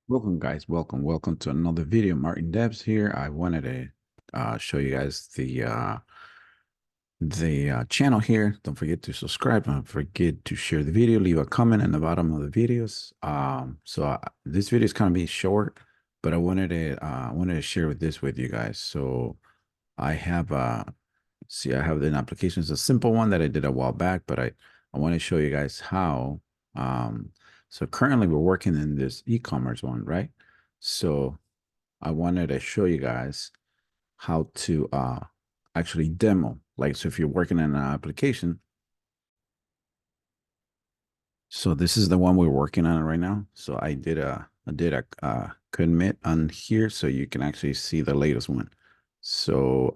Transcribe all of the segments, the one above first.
Welcome, guys. Welcome to another video. Martin Debs here. I wanted to show you guys the channel here. Don't forget to subscribe. Don't forget to share the video. Leave a comment in the bottom of the videos. This video is kind of be short, but I wanted to share this with you guys. So I have I have an application. It's a simple one that I did a while back, but I want to show you guys how. Um, so currently we're working in this e-commerce one, right? So I wanted to show you guys how to actually demo. Like, so if you're working in an application, so this is the one we're working on right now. So I did a commit on here so you can actually see the latest one. So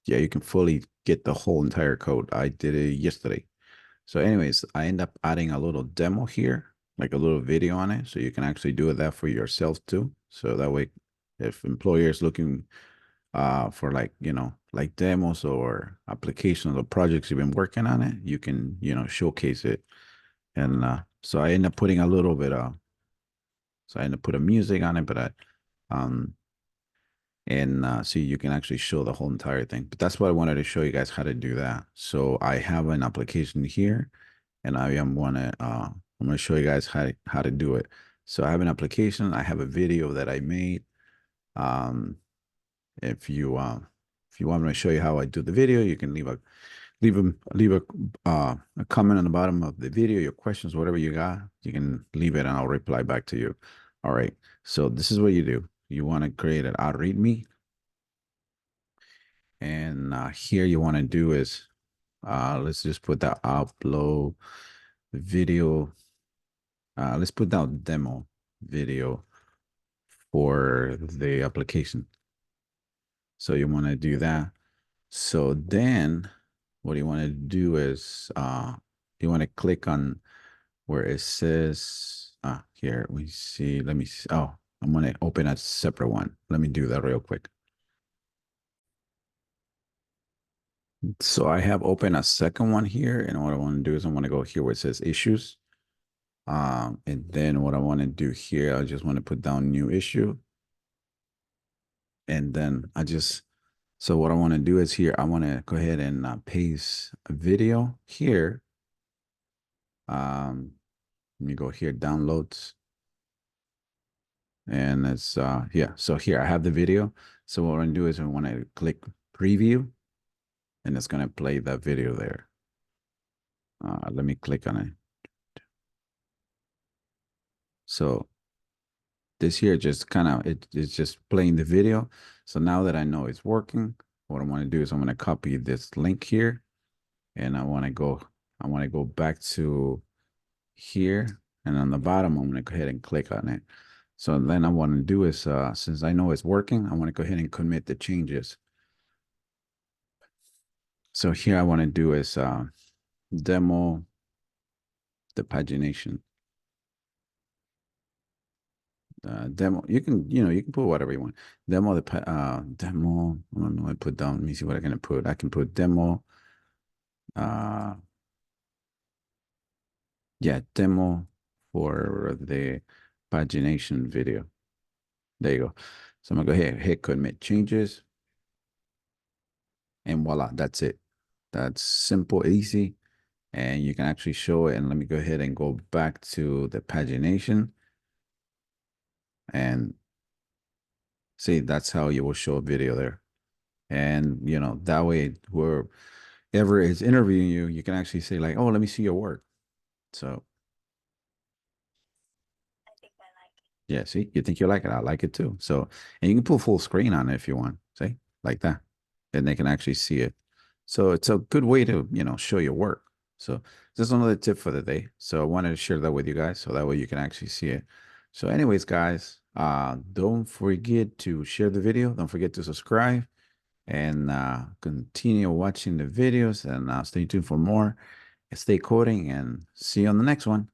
yeah, you can fully get the whole entire code. I did it yesterday. So anyways, I end up adding a little demo here, like a little video on it. So you can actually do that for yourself too. So that way, if employers looking for like, like demos or applications or projects you've been working on it, you can, showcase it. And so I end up putting a little bit so I end up putting music on it, but um, so you can actually show the whole entire thing. But that's what I wanted to show you guys how to do that. So I have an application here, and I'm gonna show you guys how to do it. So I have an application. I have a video that I made. Um, if you if you want me to show you how I do the video, you can leave a comment on the bottom of the video, your questions, whatever you got, you can leave it and I'll reply back to you. All right. So this is what you do. You want to create an README. And here you want to do is let's just put that upload video. Let's put down demo video for the application. So you want to do that. So then what you want to do is you want to click on where it says here we see, let me see. Oh, I'm going to open a separate one. Let me do that real quick. So I have opened a second one here, and what I want to do is I want to go here where it says issues. And then what I want to do here, I just want to put down new issue. And then so what I want to do is here, I want to go ahead and paste a video here. Let me go here, downloads. And it's, yeah, so here I have the video. So what I'm going to do is I want to click preview, and it's going to play that video there. Let me click on it. So this here just kind of, it's just playing the video. So now that I know it's working, what I want to do is I'm going to copy this link here, and I want to go back to here, and on the bottom, I'm going to go ahead and click on it. So then I want to do is, since I know it's working, I want to go ahead and commit the changes. So here I want to do is demo the pagination. Demo, you can put whatever you want. Demo demo. I don't know. I put down. Let me see what I can put. I can put demo. Yeah, demo for the pagination video. There you go. So I'm gonna go ahead and hit commit changes, and voila, that's it. That's simple, easy, and you can actually show it. And let me go ahead and go back to the pagination, and see, that's how you will show a video there. And that way, whoever is interviewing you, you can actually say like, "Oh, let me see your work." So yeah, see, you think you like it, I like it too. So, and you can put full screen on it if you want, see, like that, and they can actually see it. So it's a good way to show your work. So this is another tip for the day. So I wanted to share that with you guys, so that way you can actually see it. So anyways, guys, don't forget to share the video. Don't forget to subscribe, and continue watching the videos, and stay tuned for more. Stay coding, and see you on the next one.